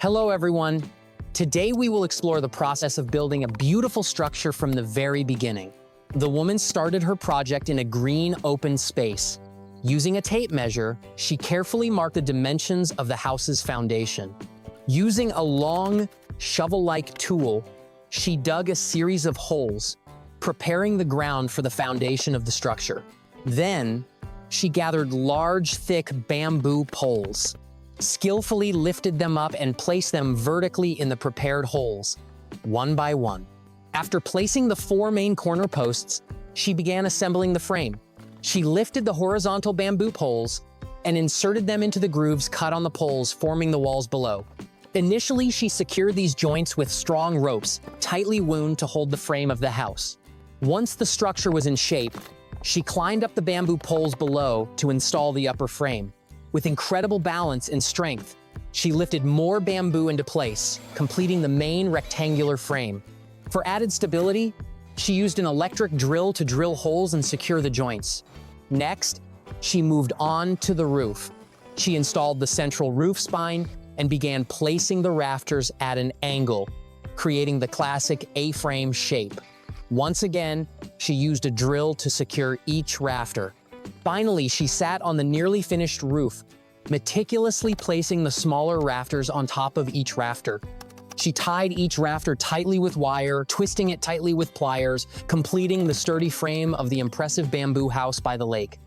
Hello everyone. Today we will explore the process of building a beautiful structure from the very beginning. The woman started her project in a green open space. Using a tape measure, she carefully marked the dimensions of the house's foundation. Using a long, shovel-like tool, she dug a series of holes, preparing the ground for the foundation of the structure. Then, she gathered large, thick bamboo poles, skillfully lifted them up and placed them vertically in the prepared holes, one by one. After placing the 4 main corner posts, she began assembling the frame. She lifted the horizontal bamboo poles and inserted them into the grooves cut on the poles, forming the walls below. Initially, she secured these joints with strong ropes, tightly wound to hold the frame of the house. Once the structure was in shape, she climbed up the bamboo poles below to install the upper frame. With incredible balance and strength, she lifted more bamboo into place, completing the main rectangular frame. For added stability, she used an electric drill to drill holes and secure the joints. Next, she moved on to the roof. She installed the central roof spine and began placing the rafters at an angle, creating the classic A-frame shape. Once again, she used a drill to secure each rafter. Finally, she sat on the nearly finished roof, meticulously placing the smaller rafters on top of each rafter. She tied each rafter tightly with wire, twisting it tightly with pliers, completing the sturdy frame of the impressive bamboo house by the lake.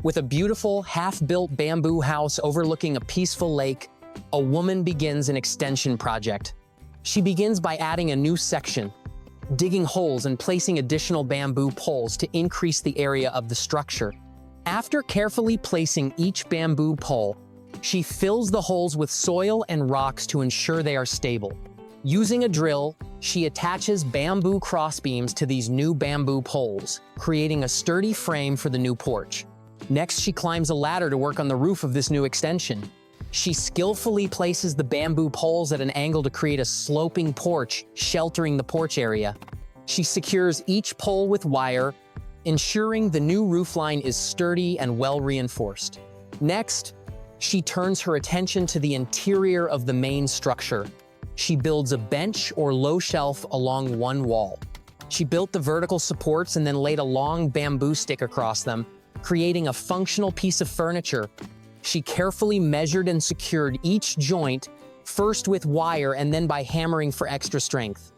With a beautiful, half-built bamboo house overlooking a peaceful lake, a woman begins an extension project. She begins by adding a new section, digging holes and placing additional bamboo poles to increase the area of the structure. After carefully placing each bamboo pole, she fills the holes with soil and rocks to ensure they are stable. Using a drill, she attaches bamboo crossbeams to these new bamboo poles, creating a sturdy frame for the new porch. Next, she climbs a ladder to work on the roof of this new extension. She skillfully places the bamboo poles at an angle to create a sloping porch, sheltering the porch area. She secures each pole with wire, ensuring the new roofline is sturdy and well reinforced. Next, she turns her attention to the interior of the main structure. She builds a bench or low shelf along one wall. She built the vertical supports and then laid a long bamboo stick across them, creating a functional piece of furniture. She carefully measured and secured each joint, first with wire and then by hammering for extra strength.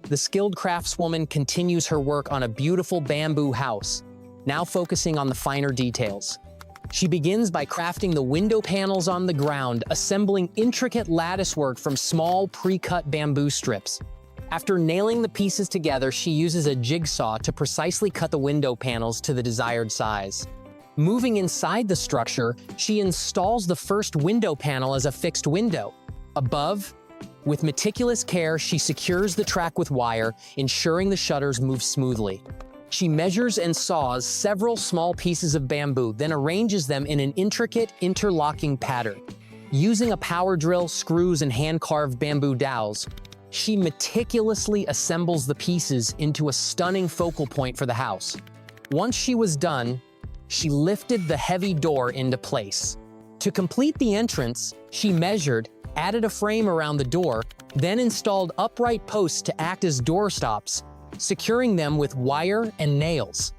The skilled craftswoman continues her work on a beautiful bamboo house, now focusing on the finer details. She begins by crafting the window panels on the ground, assembling intricate lattice work from small pre-cut bamboo strips. After nailing the pieces together, she uses a jigsaw to precisely cut the window panels to the desired size. Moving inside the structure, she installs the first window panel as a fixed window. Above, with meticulous care, she secures the track with wire, ensuring the shutters move smoothly. She measures and saws several small pieces of bamboo, then arranges them in an intricate, interlocking pattern. Using a power drill, screws, and hand-carved bamboo dowels, she meticulously assembles the pieces into a stunning focal point for the house. Once she was done, she lifted the heavy door into place. To complete the entrance, she measured, added a frame around the door, then installed upright posts to act as doorstops, securing them with wire and nails.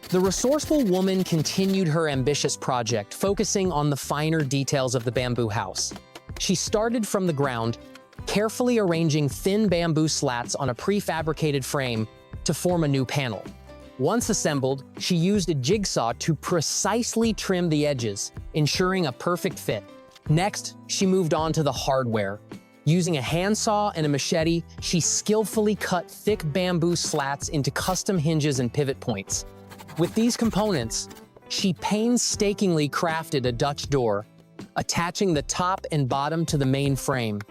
The resourceful woman continued her ambitious project, focusing on the finer details of the bamboo house. She started from the ground, carefully arranging thin bamboo slats on a prefabricated frame to form a new panel. Once assembled, she used a jigsaw to precisely trim the edges, ensuring a perfect fit. Next, she moved on to the hardware. Using a handsaw and a machete, she skillfully cut thick bamboo slats into custom hinges and pivot points. With these components, she painstakingly crafted a Dutch door, attaching the top and bottom to the main frame.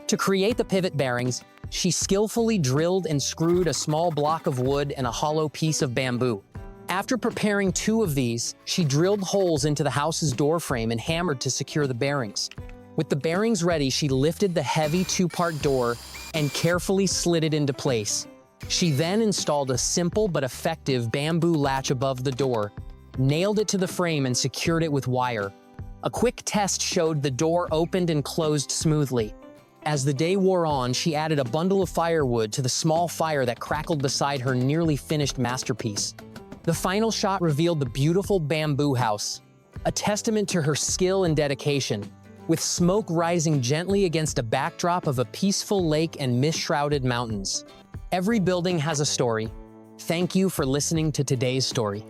To create the pivot bearings, she skillfully drilled and screwed a small block of wood and a hollow piece of bamboo. After preparing 2 of these, she drilled holes into the house's door frame and hammered to secure the bearings. With the bearings ready, she lifted the heavy 2-part door and carefully slid it into place. She then installed a simple but effective bamboo latch above the door, nailed it to the frame and secured it with wire. A quick test showed the door opened and closed smoothly. As the day wore on, she added a bundle of firewood to the small fire that crackled beside her nearly finished masterpiece. The final shot revealed the beautiful bamboo house, a testament to her skill and dedication, with smoke rising gently against a backdrop of a peaceful lake and mist-shrouded mountains. Every building has a story. Thank you for listening to today's story.